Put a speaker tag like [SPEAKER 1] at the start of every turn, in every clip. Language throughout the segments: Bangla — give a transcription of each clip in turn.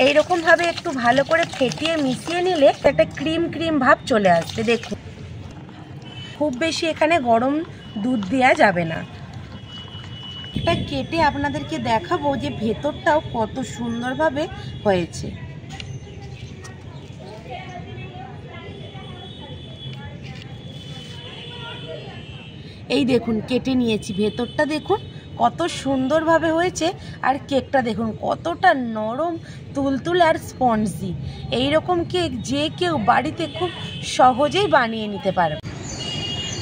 [SPEAKER 1] এইরকম ভাবে একটু ভালো করে ফেটিয়ে মিশিয়ে নিলে একটা ক্রিম ক্রিম ভাব চলে আসবে। দেখুন, খুব বেশি এখানে গরম দুধ দেওয়া যাবে না। এটা কেটে আপনাদেরকে দেখাবো যে ভেতরটাও কত সুন্দরভাবে হয়েছে। এই দেখুন, কেটে নিয়েছি, ভেতরটা দেখুন কত সুন্দরভাবে হয়েছে। আর কেকটা দেখুন কতটা নরম, তুলতুলে আর স্পঞ্জি। এইরকম কেক যে কেউ বাড়িতে খুব সহজেই বানিয়ে নিতে পারবে।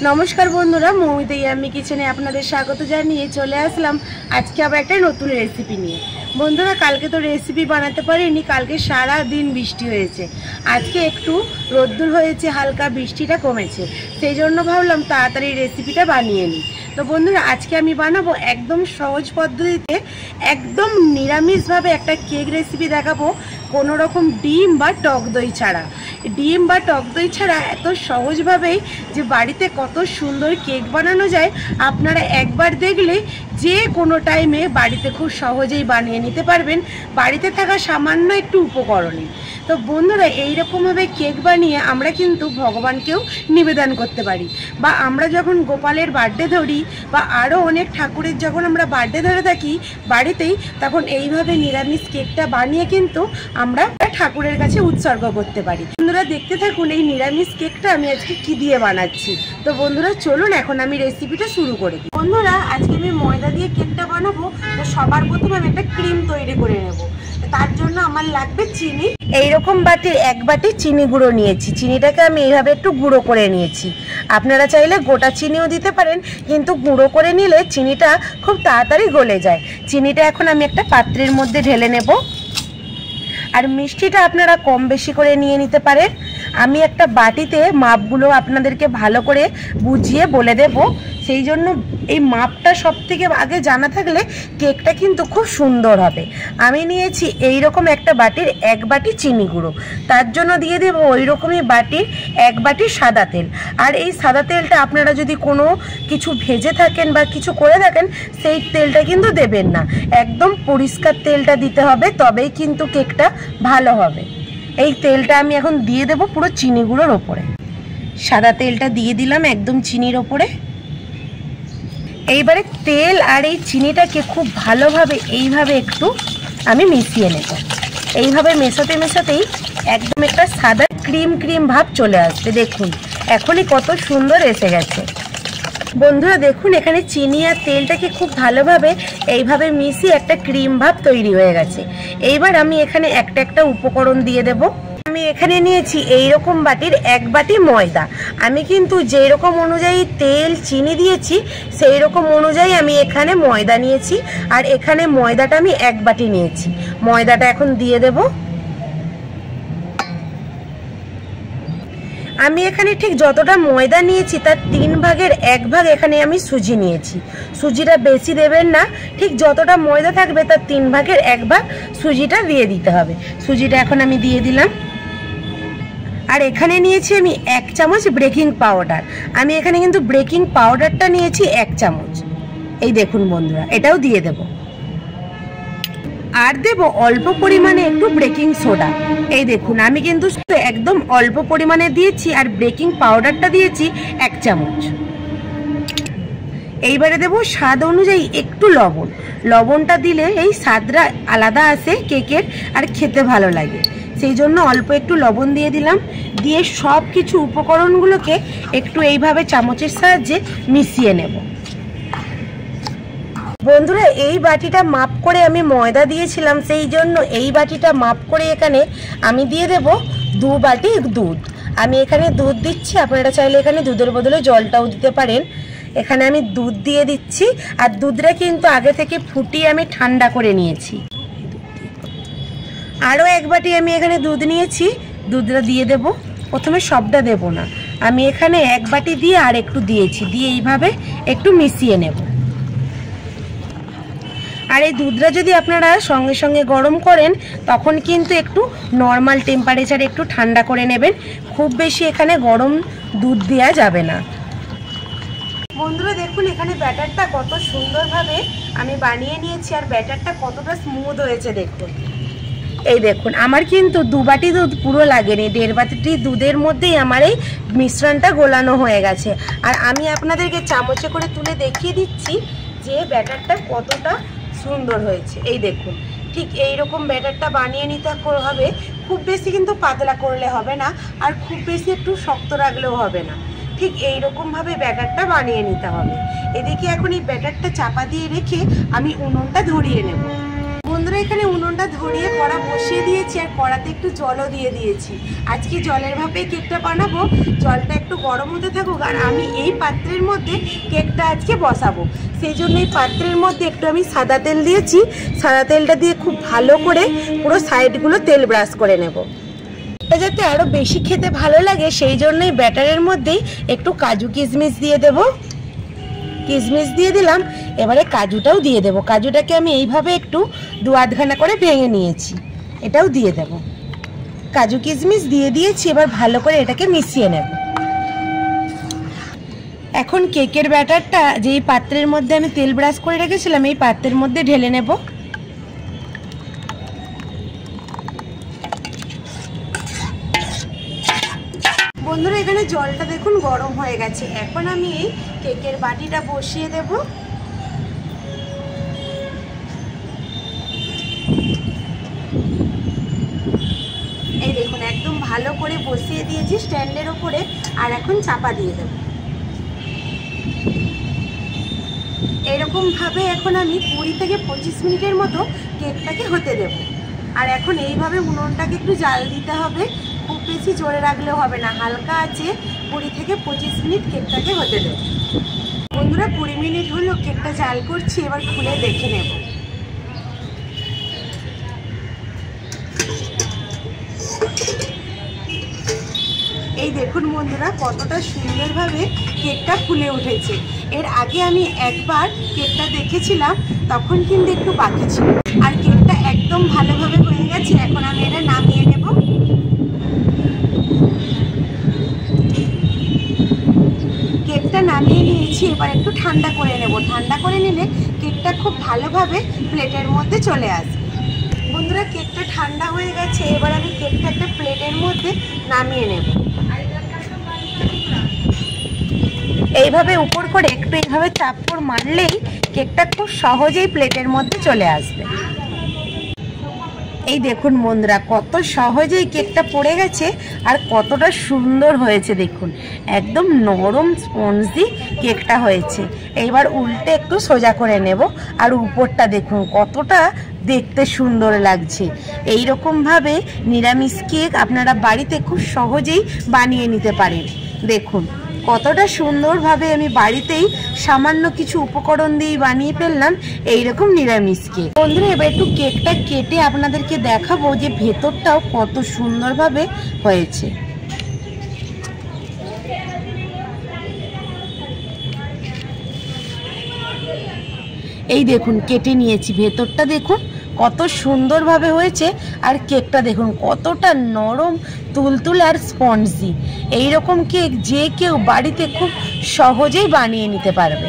[SPEAKER 1] নমস্কার বন্ধুরা, মৌমিতা ইয়াম্মি কিচেনে আপনাদের স্বাগত জানিয়ে চলে আসলাম আজকে আবার একটা নতুন রেসিপি নিয়ে। বন্ধুরা, কালকে তো রেসিপি বানাতে পারিনি, কালকে সারা দিন বৃষ্টি হয়েছে। আজকে একটু রোদ্দুর হয়েছে, হালকা বৃষ্টিটা কমেছে, সেই জন্য ভাবলাম তাড়াতাড়ি রেসিপিটা বানিয়ে নিই। তো বন্ধুরা, আজকে আমি বানাবো একদম সহজ পদ্ধতিতে, একদম নিরামিষভাবে একটা কেক রেসিপি দেখাবো, কোনো রকম ডিম বা টক দই ছাড়া। ডিম বা টক দই ছাড়া এত সহজভাবেই যে বাড়িতে কত সুন্দর কেক বানানো যায়, আপনারা একবার দেখলে যে কোনো টাইমে বাড়িতে খুব সহজেই বানিয়ে নিতে পারবেন, বাড়িতে থাকা সামান্য একটু উপকরণে। তো বন্ধুরা, এইরকমভাবে কেক বানিয়ে আমরা কিন্তু ভগবানকেও নিবেদন করতে পারি, বা আমরা যখন গোপালের বার্থডে ধরি বা আরও অনেক ঠাকুরের যখন আমরা বার্থডে ধরে থাকি বাড়িতেই, তখন এইভাবে নিরামিষ কেকটা বানিয়ে কিন্তু আমরা ঠাকুরের কাছে উৎসর্গ করতে পারি। বন্ধুরা, দেখতে থাকুন এই নিরামিষ কেকটা আমি আজকে কি দিয়ে বানাচ্ছি। তো বন্ধুরা চলুন এখন আমি রেসিপিটা শুরু করে দিই। বন্ধুরা, আজকে আমি ময়দা দিয়ে কেকটা বানাবো। তো সবার প্রথমে আমি একটা ক্রিম তৈরি করে নেব। তার জন্য আমার লাগবে চিনি। এইরকম বাটির 1 বাটি চিনি গুঁড়ো নিয়েছি। চিনিটাকে আমি এইভাবে একটু গুঁড়ো করে নিয়েছি। আপনারা চাইলে গোটা চিনিও দিতে পারেন, কিন্তু গুঁড়ো করে নিলে চিনিটা খুব তাড়াতাড়ি গলে যায়। চিনিটা এখন আমি একটা পাত্রের মধ্যে ঢেলে নেব। আর মিষ্টিটা আপনারা কম বেশি করে নিয়ে নিতে পারেন। আমি একটা বাটিতে মাপগুলো আপনাদেরকে ভালো করে বুঝিয়ে বলে দেব, সেই জন্য এই মাপটা সব থেকে আগে জানা থাকলে কেকটা কিন্তু খুব সুন্দর হবে। আমি নিয়েছি এই রকম একটা বাটির 1 বাটি চিনি গুঁড়ো, তার জন্য দিয়ে দেব ওই রকমই বাটির 1 বাটি সাদা তেল। আর এই সাদা তেলটা আপনারা যদি কোনো কিছু ভেজে থাকেন বা কিছু করে থাকেন, সেই তেলটা কিন্তু দেবেন না, একদম পরিষ্কার তেলটা দিতে হবে, তবেই কিন্তু কেকটা ভালো হবে। এই তেলটা আমি এখন দিয়ে দেব পুরো চিনি গুঁড়োর ওপরে। সাদা তেলটা দিয়ে দিলাম একদম চিনির ওপরে। এইবারে তেল আর এই চিনিটাকে খুব ভালোভাবে এইভাবে একটু আমি মিশিয়ে নেব। এইভাবে মেশাতে মেশাতেই একদম একটা সাদা ক্রিম ক্রিম ভাব চলে আসবে। দেখুন এখনই কত সুন্দর এসে গেছে। বন্ধুরা দেখুন, এখানে চিনি আর তেলটাকে খুব ভালোভাবে এইভাবে মিশিয়ে একটা ক্রিম ভাব তৈরি হয়ে গেছে। এইবার আমি এখানে একটা একটা উপকরণ দিয়ে দেব। আমি এখানে নিয়েছি এইরকম বাটির 1 বাটি ময়দা। আমি কিন্তু যেই রকম অনুযায়ী তেল চিনি দিয়েছি সেই রকম অনুযায়ী আমি এখানে ময়দা নিয়েছি। আর এখানে ময়দাটা আমি 1 বাটি নিয়েছি। ময়দাটা এখন দিয়ে দেব। আমি এখানে ঠিক যতটা ময়দা নিয়েছি তার 3 ভাগের 1 ভাগ এখানে আমি সুজি নিয়েছি। সুজিটা বেশি দেবেন না, ঠিক যতটা ময়দা থাকবে তার 3 ভাগের 1 ভাগ সুজিটা দিয়ে দিতে হবে। সুজিটা এখন আমি দিয়ে দিলাম। আর এখানে নিয়েছি আমি 1 চামচ বেকিং পাউডার। আমি এখানে কিন্তু বেকিং পাউডারটা নিয়েছি 1 চামচ। এই দেখুন বন্ধুরা, এটাও দিয়ে দেব। আর দেব অল্প পরিমাণে একটু বেকিং সোডা। এই দেখুন আমি কিন্তু একদম অল্প পরিমাণে দিয়েছি, আর বেকিং পাউডারটা দিয়েছি 1 চামচ। এইবারে দেব স্বাদ অনুযায়ী একটু লবণ। লবণটা দিলে এই স্বাদটা আলাদা আসে কেকের, আর খেতে ভালো লাগে, সেই জন্য অল্প একটু লবণ দিয়ে দিলাম। দিয়ে সব কিছু উপকরণগুলোকে একটু এইভাবে চামচের সাহায্যে মিশিয়ে নেব। বন্ধুরা, এই বাটিটা মাপ করে আমি ময়দা দিয়েছিলাম, সেই জন্য এই বাটিটা মাপ করে এখানে আমি দিয়ে দেব 2 বাটি দুধ। আমি এখানে দুধ দিচ্ছি, আপনারা চাইলে এখানে দুধের বদলে জলটাও দিতে পারেন। এখানে আমি দুধ দিয়ে দিচ্ছি, আর দুধটা কিন্তু আগে থেকে ফুটিয়ে আমি ঠান্ডা করে নিয়েছি। আরও 1 বাটি আমি এখানে দুধ নিয়েছি, দুধটা দিয়ে দেব। প্রথমে সবটা দেব না, আমি এখানে 1 বাটি দিয়ে আর একটু দিয়েছি, দিয়ে এইভাবে একটু মিশিয়ে নেব। আর এই দুধটা যদি আপনারা সঙ্গে সঙ্গে গরম করেন, তখন কিন্তু একটু নর্মাল টেম্পারেচারে একটু ঠান্ডা করে নেবেন, খুব বেশি এখানে গরম দুধ দেওয়া যাবে না। বন্ধুরা দেখুন, এখানে ব্যাটারটা কত সুন্দরভাবে আমি বানিয়ে নিয়েছি, আর ব্যাটারটা কতটা স্মুথ হয়েছে দেখুন। এই দেখুন আমার কিন্তু 2 বাটি দুধ পুরো লাগেনি, 1.5 বাটি দুধের মধ্যেই আমার এই মিশ্রণটা গোলানো হয়ে গেছে। আর আমি আপনাদেরকে চামচে করে তুলে দেখিয়ে দিচ্ছি যে ব্যাটারটা কতটা সুন্দর হয়েছে। এই দেখুন ঠিক এই রকম ব্যাটারটা বানিয়ে নিতে হবে। খুব বেশি কিন্তু পাতলা করলে হবে না, আর খুব বেশি একটু শক্ত রাখলেও হবে না, ঠিক এই রকমভাবে ব্যাটারটা বানিয়ে নিতে হবে। এদিকে এখন এই ব্যাটারটা চাপা দিয়ে রেখে আমি উনুনটা ধরিয়ে নেব। বন্ধুরা এখানে উনুনটা ধরিয়ে কড়া বসিয়ে দিয়েছি, আর কড়াতে একটু জলও দিয়ে দিয়েছি। আজকে জলের ভাপে কেকটা বানাবো, জলটা একটু গরম হতে থাকুক। আর আমি এই পাত্রের মধ্যে কেকটা আজকে বসাবো, সেই জন্য এই পাত্রের মধ্যে একটু আমি সাদা তেল দিয়েছি। সাদা তেলটা দিয়ে খুব ভালো করে পুরো সাইডগুলো তেল ব্রাশ করে নেব। এটা যাতে আরও বেশি খেতে ভালো লাগে সেই জন্যই ব্যাটারের মধ্যেই একটু কাজু কিশমিশ দিয়ে দেব। কিশমিশ দিয়ে দিলাম, এবারে কাজুটাও দিয়ে দেব। কাজুটাকে আমি এইভাবে একটু 2-8 করে ভেঙে নিয়েছি, এটাও দিয়ে দেব। কাজু কিশমিশ দিয়ে দিয়েছি, এবার ভালো করে এটাকে মিশিয়ে নেব। এখন কেকের ব্যাটারটা যেই পাত্রের মধ্যে আমি তেল ব্রাশ করে রেখেছিলাম এই পাত্রের মধ্যে ঢেলে নেব। বন্ধুরা এখানে জলটা দেখুন গরম হয়ে গেছে। এখন আমি এই কেকের বাটিটা বসিয়ে দেব। এই দেখুন একদম ভালো করে বসিয়ে দিয়েছি স্ট্যান্ডের ওপরে, আর এখন চাপা দিয়ে দেব। এরকম ভাবে এখন আমি 20 থেকে 25 মিনিটের মতো কেকটাকে হতে দেব। আর এখন এইভাবে উনুনটাকে একটু জাল দিতে হবে, খুব বেশি জোরে রাখলেও হবে না, হালকা আছে 20 থেকে 25 মিনিট কেকটাকে হতে দেব। বন্ধুরা 20 মিনিট হলো কেকটা জাল করছি, এবার খুলে দেখে নেব। এই দেখুন বন্ধুরা কতটা সুন্দরভাবে কেকটা ফুলে উঠেছে। এর আগে আমি একবার কেকটা দেখেছিলাম, তখন কিন্তু একটু বাকি ছিল। আর কেকটা একদম ভালোভাবে হয়ে গেছে। এখন আমি এটা নামিয়ে নেব। কেকটা নামিয়ে নিয়েছি, এবার একটু ঠান্ডা করে নেব। ঠান্ডা করে নিলে কেকটা খুব ভালোভাবে প্লেটের মধ্যে চলে আসবে। বন্ধুরা কেকটা ঠান্ডা হয়ে গেছে, এবার আমি কেকটা একটা প্লেটের মধ্যে নামিয়ে নেব। এইভাবে উপর করে একটু এইভাবে চাপড় মারলেই কেকটা খুব সহজেই প্লেটের মধ্যে চলে আসবে। এই দেখুন বন্ধুরা কত সহজেই কেকটা পড়ে গেছে, আর কতটা সুন্দর হয়েছে দেখুন, একদম নরম স্পঞ্জি কেকটা হয়েছে। এইবার উল্টে একটু সোজা করে নেব, আর উপরটা দেখুন কতটা দেখতে সুন্দর লাগছে। এই রকমভাবে নিরামিষ কেক আপনারা বাড়িতে খুব সহজেই বানিয়ে নিতে পারেন। দেখুন কতটা সুন্দরভাবে আমি বাড়িতেই সামান্য কিছু উপকরণ দিয়ে বানিয়ে ফেললাম এইরকম নিরামিষ কেক। বন্ধুরা এবার একটু কেকটা কেটে আপনাদেরকে দেখাবো যে ভেতরটাও কত সুন্দরভাবে হয়েছে। এই দেখুন কেটে নিয়েছি, ভেতরটা দেখুন কত সুন্দরভাবে হয়েছে। আর কেকটা দেখুন কতটা নরম তুলতুলে আর স্পঞ্জি। এই রকম কেক যে কেউ বাড়িতে খুব সহজেই বানিয়ে নিতে পারবে।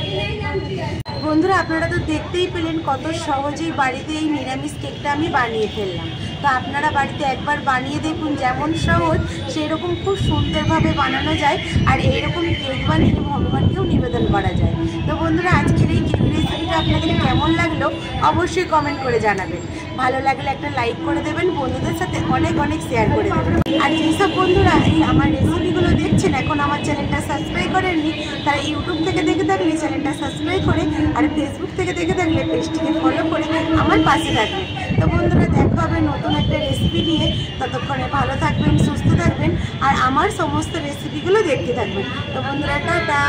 [SPEAKER 1] বন্ধুরা আপনারা তো দেখতেই পেলেন কত সহজেই বাড়িতে এই নিরামিষ কেকটা আমি বানিয়ে ফেললাম। তো আপনারা বাড়িতে একবার বানিয়ে দেখুন, যেমন সহজ সেই রকম খুব সুন্দরভাবে বানানো যায়। আর এইরকম কেক বানিয়ে ভগবানকেও নিবেদন করা যায়। তো বন্ধুরা আজকের এই কেক রেসিপিটা আপনাদের কেমন লাগলো অবশ্যই কমেন্ট করে জানাবেন। ভালো লাগলে একটা লাইক করে দেবেন, বন্ধুদের সাথে অনেক অনেক শেয়ার করে দেবেন। আর যেসব বন্ধুরা এই আমার রেসিপিগুলো দেখছেন এখন আমার চ্যানেলটা সাবস্ক্রাইব করেননি, তারা ইউটিউব থেকে দেখে থাকলে চ্যানেলটা সাবস্ক্রাইব করে, আর ফেসবুক থেকে দেখে থাকলে পেজটিকে ফলো করে আমার পাশে থাকবেন। তো বন্ধুরা দেখা হবে নতুন একটা রেসিপি নিয়ে। ততক্ষণে ভালো থাকবেন, সুস্থ থাকবেন, আর আমার সমস্ত রেসিপিগুলো দেখতে থাকবেন। তো বন্ধুরা টাটা।